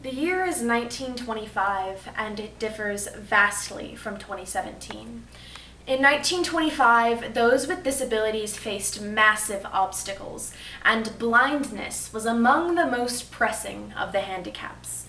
The year is 1925, and it differs vastly from 2017. In 1925, those with disabilities faced massive obstacles, and blindness was among the most pressing of the handicaps.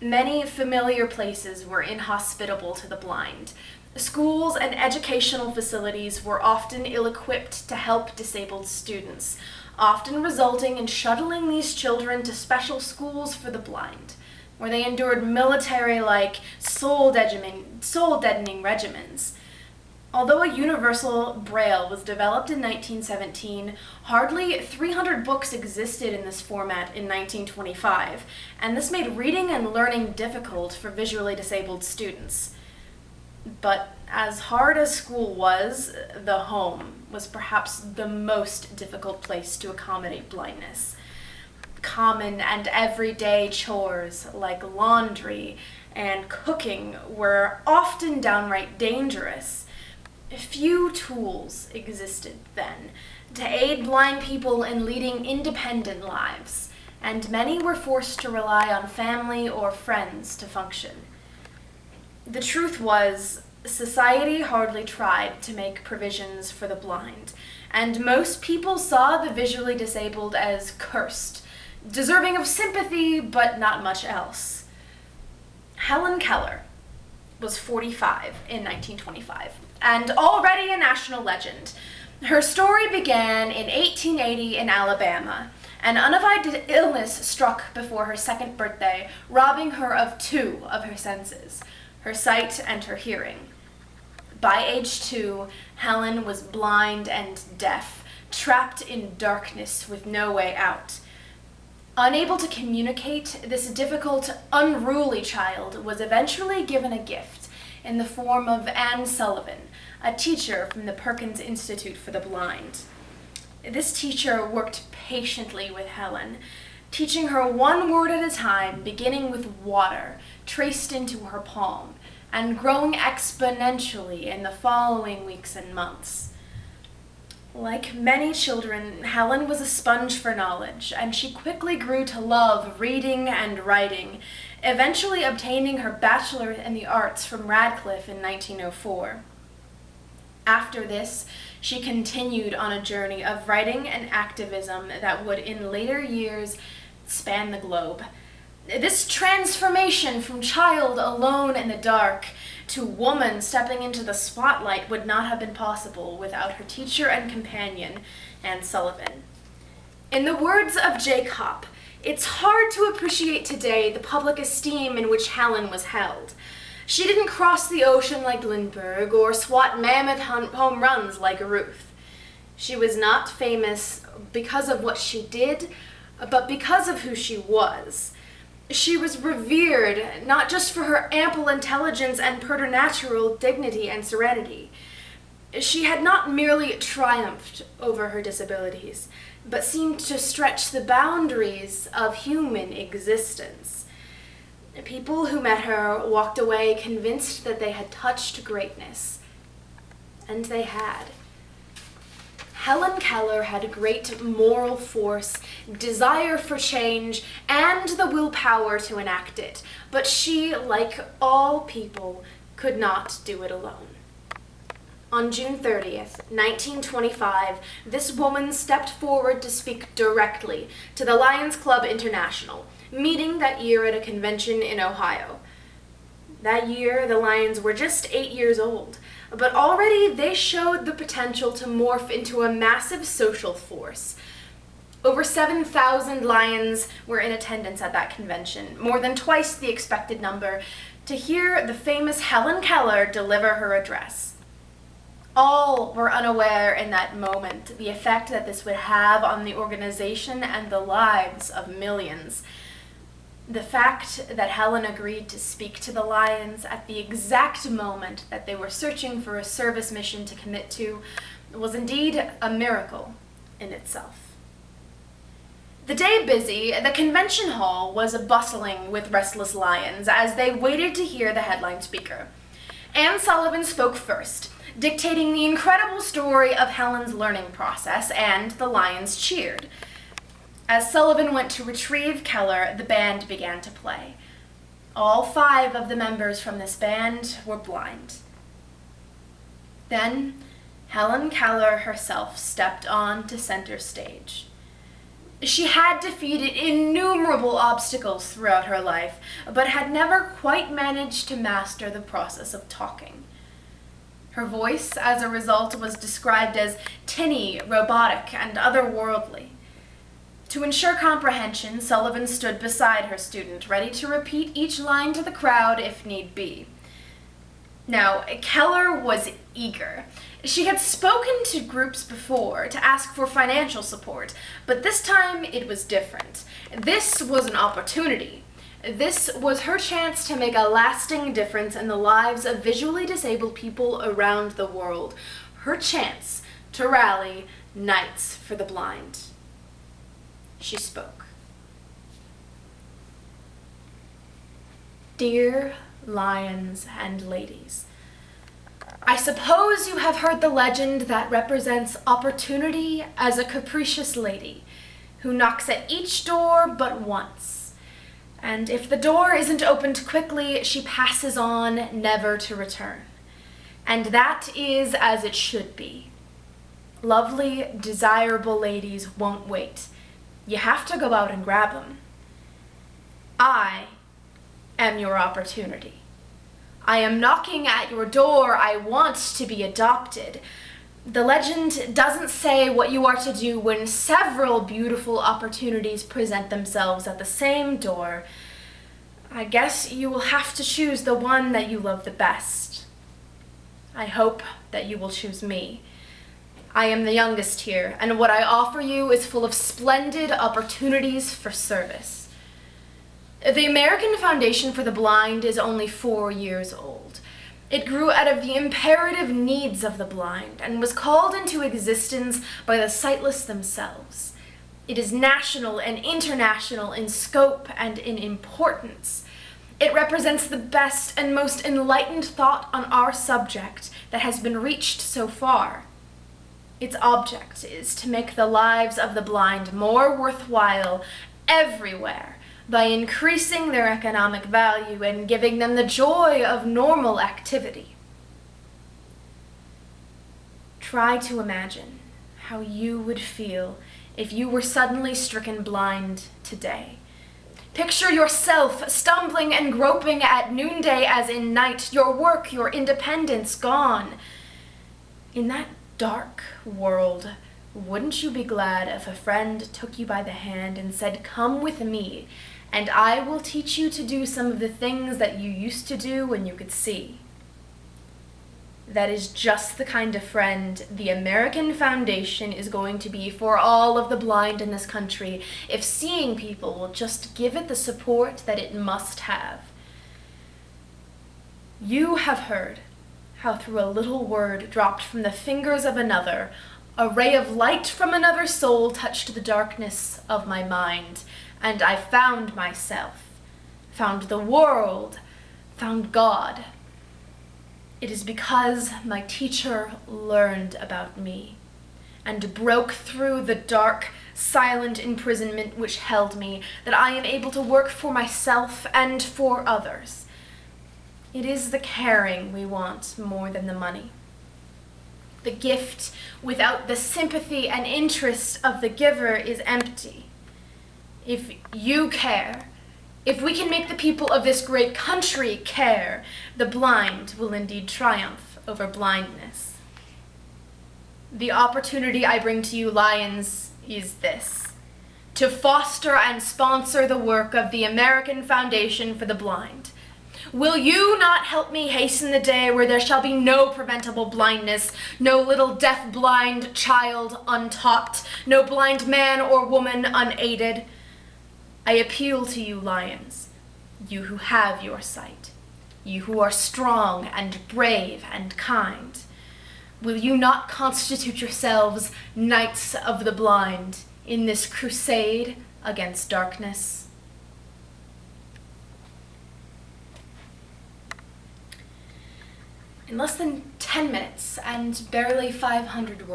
Many familiar places were inhospitable to the blind. Schools and educational facilities were often ill-equipped to help disabled students, often resulting in shuttling these children to special schools for the blind, where they endured military-like, soul-deadening regimens. Although a universal Braille was developed in 1917, hardly 300 books existed in this format in 1925, and this made reading and learning difficult for visually disabled students. But as hard as school was, the home was perhaps the most difficult place to accommodate blindness. Common and everyday chores like laundry and cooking were often downright dangerous. Few tools existed then to aid blind people in leading independent lives, and many were forced to rely on family or friends to function. The truth was, society hardly tried to make provisions for the blind, and most people saw the visually disabled as cursed, deserving of sympathy, but not much else. Hellen Keller was 45 in 1925, and already a national legend. Her story began in 1880 in Alabama. An unabated illness struck before her second birthday, robbing her of two of her senses, her sight and her hearing. By age 2, Hellen was blind and deaf, trapped in darkness with no way out. Unable to communicate, this difficult, unruly child was eventually given a gift in the form of Anne Sullivan, a teacher from the Perkins Institute for the Blind. This teacher worked patiently with Hellen, teaching her one word at a time, beginning with water, traced into her palm, and growing exponentially in the following weeks and months. Like many children, Hellen was a sponge for knowledge, and she quickly grew to love reading and writing, eventually obtaining her Bachelor in the Arts from Radcliffe in 1904. After this, she continued on a journey of writing and activism that would, in later years, span the globe. This transformation from child alone in the dark to woman stepping into the spotlight would not have been possible without her teacher and companion, Anne Sullivan. In the words of Jay Kopp, it's hard to appreciate today the public esteem in which Hellen was held. She didn't cross the ocean like Lindbergh or swat mammoth home runs like Ruth. She was not famous because of what she did, but because of who she was. She was revered not just for her ample intelligence and preternatural dignity and serenity. She had not merely triumphed over her disabilities, but seemed to stretch the boundaries of human existence. People who met her walked away convinced that they had touched greatness. And they had. Hellen Keller had great moral force, desire for change, and the willpower to enact it, but she, like all people, could not do it alone. On June 30th, 1925, this woman stepped forward to speak directly to the Lions Club International, meeting that year at a convention in Ohio. That year, the Lions were just 8 years old, but already they showed the potential to morph into a massive social force. Over 7,000 Lions were in attendance at that convention, more than twice the expected number, to hear the famous Hellen Keller deliver her address. All were unaware in that moment the effect that this would have on the organization and the lives of millions. The fact that Hellen agreed to speak to the Lions at the exact moment that they were searching for a service mission to commit to was indeed a miracle in itself. The day busy, the convention hall was bustling with restless Lions as they waited to hear the headline speaker. Anne Sullivan spoke first, dictating the incredible story of Hellen's learning process, and the Lions cheered. As Sullivan went to retrieve Keller, the band began to play. All 5 of the members from this band were blind. Then, Hellen Keller herself stepped on to center stage. She had defeated innumerable obstacles throughout her life, but had never quite managed to master the process of talking. Her voice, as a result, was described as tinny, robotic, and otherworldly. To ensure comprehension, Sullivan stood beside her student, ready to repeat each line to the crowd if need be. Now, Keller was eager. She had spoken to groups before to ask for financial support, but this time it was different. This was an opportunity. This was her chance to make a lasting difference in the lives of visually disabled people around the world. Her chance to rally Knights for the Blind. She spoke. Dear lions and ladies, I suppose you have heard the legend that represents opportunity as a capricious lady who knocks at each door but once. And if the door isn't opened quickly, she passes on, never to return. And that is as it should be. Lovely, desirable ladies won't wait. You have to go out and grab them. I am your opportunity. I am knocking at your door. I want to be adopted. The legend doesn't say what you are to do when several beautiful opportunities present themselves at the same door. I guess you will have to choose the one that you love the best. I hope that you will choose me. I am the youngest here, and what I offer you is full of splendid opportunities for service. The American Foundation for the Blind is only 4 years old. It grew out of the imperative needs of the blind and was called into existence by the sightless themselves. It is national and international in scope and in importance. It represents the best and most enlightened thought on our subject that has been reached so far. Its object is to make the lives of the blind more worthwhile everywhere by increasing their economic value and giving them the joy of normal activity. Try to imagine how you would feel if you were suddenly stricken blind today. Picture yourself stumbling and groping at noonday as in night, your work, your independence gone. In that dark world, wouldn't you be glad if a friend took you by the hand and said, "Come with me, and I will teach you to do some of the things that you used to do when you could see"? That is just the kind of friend the American Foundation is going to be for all of the blind in this country if seeing people will just give it the support that it must have. You have heard how through a little word dropped from the fingers of another, a ray of light from another soul touched the darkness of my mind, and I found myself, found the world, found God. It is because my teacher learned about me and broke through the dark, silent imprisonment which held me that I am able to work for myself and for others. It is the caring we want more than the money. The gift without the sympathy and interest of the giver is empty. If you care, if we can make the people of this great country care, the blind will indeed triumph over blindness. The opportunity I bring to you, Lions, is this: to foster and sponsor the work of the American Foundation for the Blind. Will you not help me hasten the day where there shall be no preventable blindness, no little deaf-blind child untaught, no blind man or woman unaided? I appeal to you, Lions, you who have your sight, you who are strong and brave and kind. Will you not constitute yourselves Knights of the Blind in this crusade against darkness? In less than 10 minutes and barely 500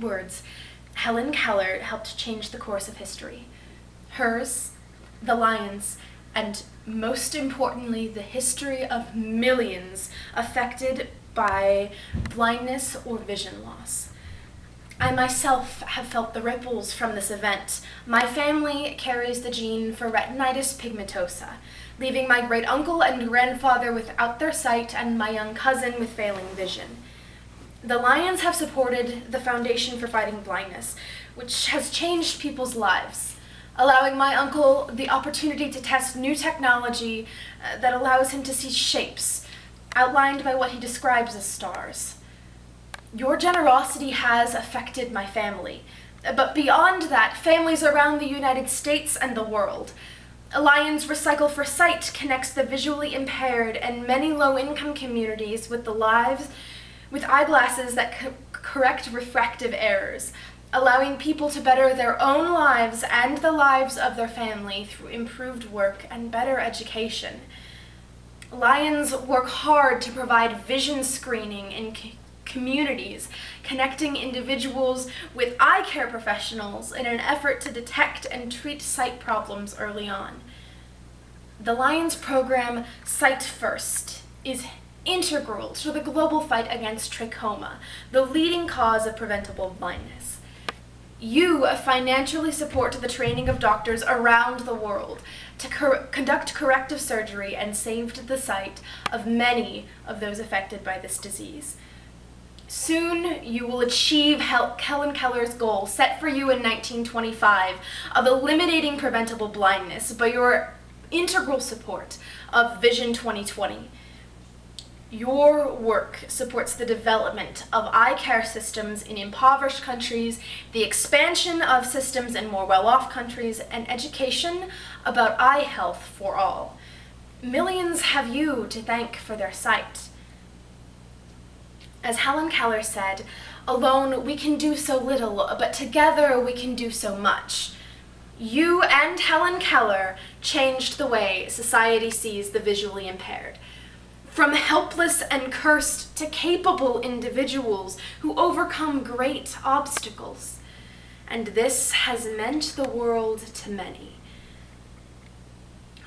words, Hellen Keller helped change the course of history. hers, the Lions, and most importantly, the history of millions affected by blindness or vision loss. I myself have felt the ripples from this event. My family carries the gene for retinitis pigmentosa, leaving my great uncle and grandfather without their sight and my young cousin with failing vision. The Lions have supported the Foundation for Fighting Blindness, which has changed people's lives, allowing my uncle the opportunity to test new technology that allows him to see shapes, outlined by what he describes as stars. Your generosity has affected my family, but beyond that, families around the United States and the world. Lions Recycle for Sight connects the visually impaired and many low-income communities with eyeglasses that correct refractive errors, allowing people to better their own lives and the lives of their family through improved work and better education. Lions work hard to provide vision screening in communities, connecting individuals with eye care professionals in an effort to detect and treat sight problems early on. The Lions program, Sight First, is integral to the global fight against trachoma, the leading cause of preventable blindness. You financially support the training of doctors around the world to conduct corrective surgery and saved the sight of many of those affected by this disease. Soon, you will achieve Hellen Keller's goal set for you in 1925 of eliminating preventable blindness by your integral support of Vision 2020. Your work supports the development of eye care systems in impoverished countries, the expansion of systems in more well-off countries, and education about eye health for all. Millions have you to thank for their sight. As Hellen Keller said, alone we can do so little, but together we can do so much. You and Hellen Keller changed the way society sees the visually impaired. From helpless and cursed to capable individuals who overcome great obstacles. And this has meant the world to many.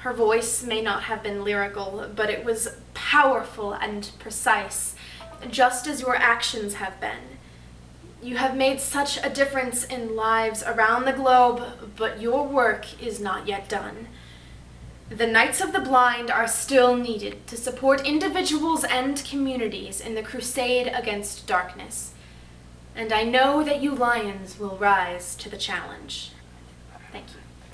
Her voice may not have been lyrical, but it was powerful and precise, just as your actions have been. You have made such a difference in lives around the globe, but your work is not yet done. The Knights of the Blind are still needed to support individuals and communities in the crusade against darkness. And I know that you Lions will rise to the challenge. Thank you.